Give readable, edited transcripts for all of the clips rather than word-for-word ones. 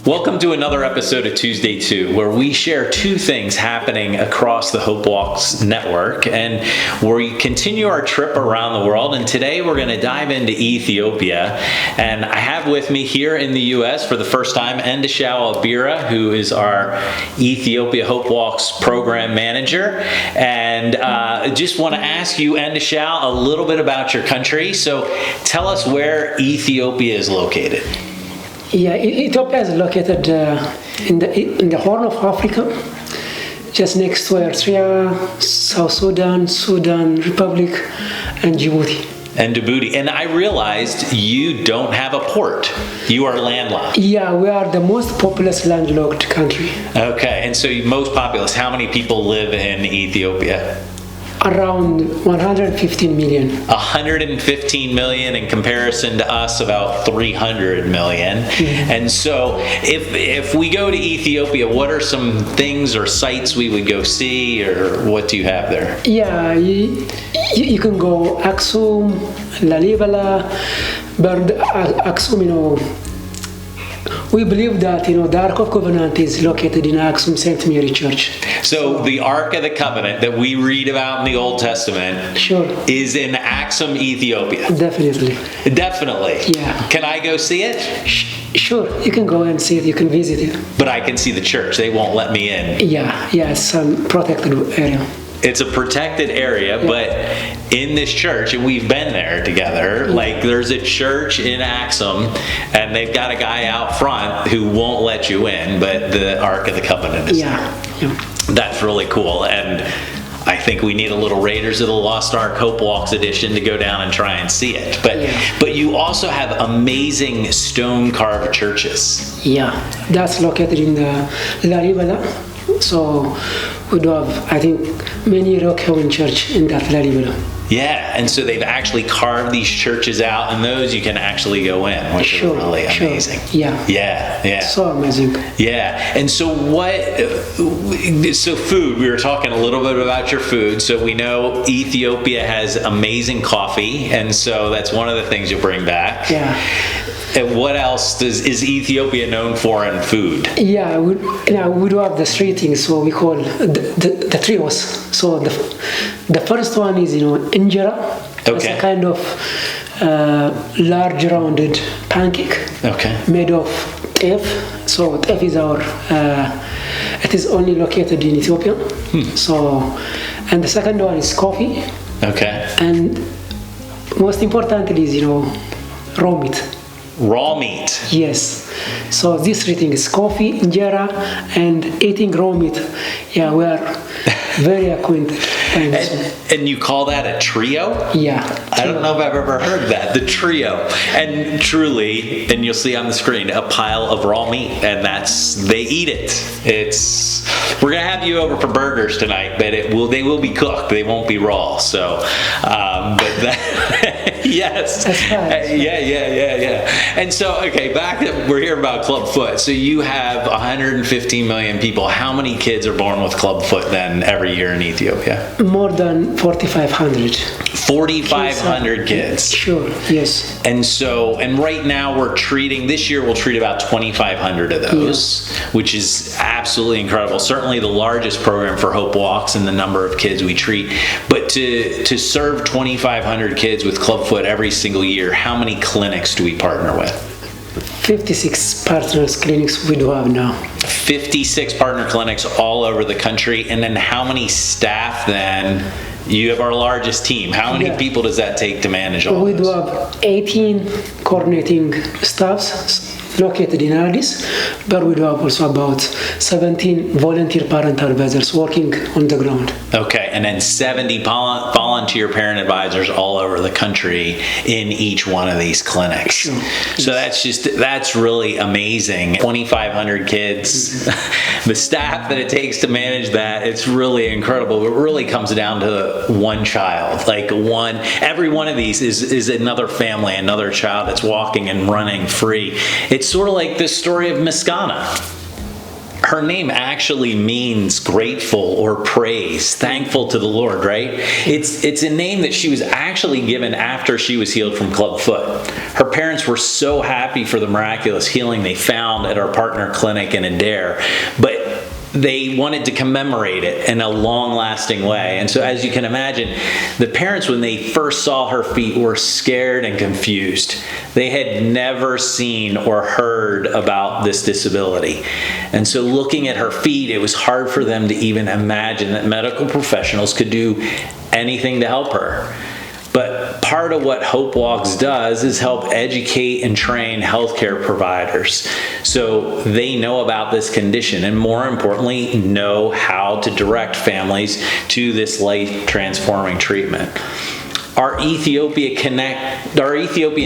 Welcome to another episode of Tuesday 2, where we share two things happening across the Hope Walks network, and we continue our trip around the world. And today we're going to dive into Ethiopia, and I have with me here in the U.S. for the first time Endashawu Abera, who is our Ethiopia Hope Walks Program Manager. And I just want to ask you, Endashawu, a little bit about your country. So tell us where Ethiopia is located. Yeah, Ethiopia is located in the Horn of Africa, just next to Eritrea, South Sudan, Sudan Republic, and Djibouti. And I realized you don't have a port. You are landlocked. Yeah, we are the most populous landlocked country. Okay, and so most populous. How many people live in Ethiopia? Around 115 million. 115 million in comparison to us, about 300 million. Mm-hmm. And so if we go to Ethiopia, what are some things or sites we would go see, or what do you have there? Yeah, you can go Aksum, Lalibela, but Aksum, we believe that, the Ark of Covenant is located in Aksum St. Mary Church. So the Ark of the Covenant that we read about in the Old Testament is in Aksum, Ethiopia. Definitely. Definitely. Yeah. Can I go see it? Sure, you can go and see it, you can visit it. But I can see the church. They won't let me in. Yeah, it's some protected area. It's a protected area, but in this church, and we've been there together, like there's a church in Aksum, and they've got a guy out front who won't let you in, but the Ark of the Covenant is there. That's really cool, and I think we need a little Raiders of the Lost Ark Hope Walks edition to go down and try and see it. But you also have amazing stone-carved churches. Yeah, that's located in the Lalibela. So we do have, I think, many rock-hewn church in that Lalibela. Yeah, and so they've actually carved these churches out, and those you can actually go in, which is really amazing. Yeah. So amazing. Yeah, and so so food, we were talking a little bit about your food. So we know Ethiopia has amazing coffee, and so that's one of the things you bring back. Yeah. And what else is Ethiopia known for in food? Yeah, we do have the three things, so we call the trios. So the first one is, injera. Okay. It's a kind of large rounded pancake. Okay. Made of teff. So teff is it is only located in Ethiopia. So, and the second one is coffee. Okay. And most importantly is, raw meat. Raw meat. Yes. So these three things: coffee, injera, and eating raw meat. Yeah, we are very acquainted. And you call that a trio? Yeah. I don't know if I've ever heard that. The trio. And truly, and you'll see on the screen, a pile of raw meat, and they eat it. We're gonna have you over for burgers tonight, but they will be cooked. They won't be raw. So, but that. Yes. That's right. Yeah. And so, okay, we're here about Clubfoot. So you have 115 million people. How many kids are born with Clubfoot then every year in Ethiopia? More than 4,500. 4,500 kids. Sure, yes. And right now this year we'll treat about 2,500 of those, which is absolutely incredible. Certainly the largest program for Hope Walks and the number of kids we treat. But to serve 2,500 kids with Clubfoot every single year, how many clinics do we partner with? 56 partners clinics we do have now. 56 partner clinics all over the country. And then how many staff then? You have our largest team. How many people does that take to manage all this? We do have 18 coordinating staffs located in Addis, but we do have also about 17 volunteer parent advisors working on the ground. Okay, and then 70 volunteer parent advisors all over the country in each one of these clinics. Sure. So that's really amazing. 2,500 kids, the staff that it takes to manage that, it's really incredible. It really comes down to one child. Every one of these is another family, another child that's walking and running free. It's sort of like the story of Misganas. her name actually means grateful or praise, thankful to the Lord, right? It's a name that she was actually given after she was healed from Clubfoot. Her parents were so happy for the miraculous healing they found at our partner clinic in Adair, but they wanted to commemorate it in a long-lasting way. And so as you can imagine, the parents, when they first saw her feet, were scared and confused. They had never seen or heard about this disability. And so looking at her feet, it was hard for them to even imagine that medical professionals could do anything to help her. But part of what Hope Walks does is help educate and train healthcare providers so they know about this condition, and more importantly, know how to direct families to this life-transforming treatment. Our Ethiopian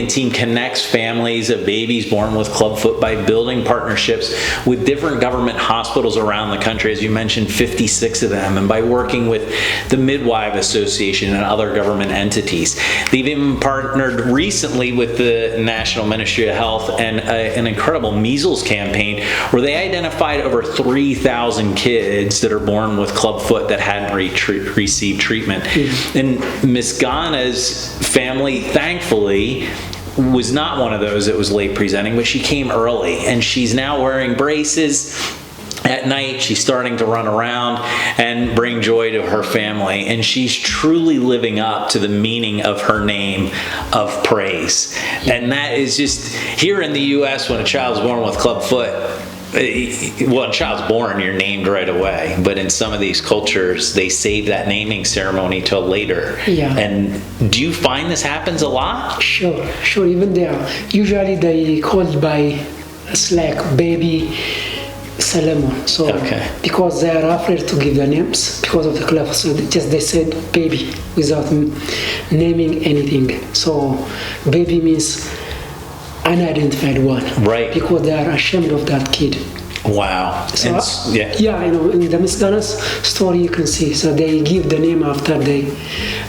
team connects families of babies born with Clubfoot by building partnerships with different government hospitals around the country, as you mentioned, 56 of them, and by working with the Midwife Association and other government entities. They've even partnered recently with the National Ministry of Health and an incredible measles campaign where they identified over 3,000 kids that are born with Clubfoot that hadn't received treatment. And Misganas' family, thankfully, was not one of those that was late presenting, but she came early, and she's now wearing braces. At night, she's starting to run around and bring joy to her family, and she's truly living up to the meaning of her name of praise. And that is just, here in the U.S., when a child is born with Clubfoot, well, a child's born, you're named right away. But in some of these cultures, they save that naming ceremony till later. Yeah. And do you find this happens a lot? Sure. Even there, usually they called by Slack baby Solomon. So because they are afraid to give the names because of the club, so they said baby without naming anything. So baby means unidentified one, right? Because they are ashamed of that kid. Wow. So, I know in the Misganas story you can see. So they give the name after they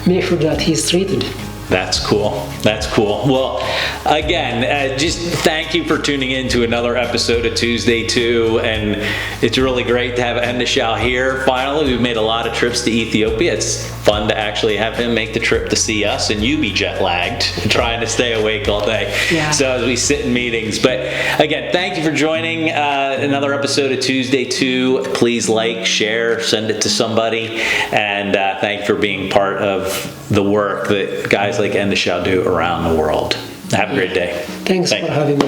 make sure that he's treated. That's cool. That's cool. Well, again, just thank you for tuning in to another episode of Tuesday 2. And it's really great to have Endashawu here. Finally, we've made a lot of trips to Ethiopia. It's fun to actually have him make the trip to see us and you be jet lagged and trying to stay awake all day. Yeah. So as we sit in meetings. But again, thank you for joining another episode of Tuesday 2. Please like, share, send it to somebody. And thank you for being part of the work that guys like Endashawu do around the world. Have a great day. Thanks for having me.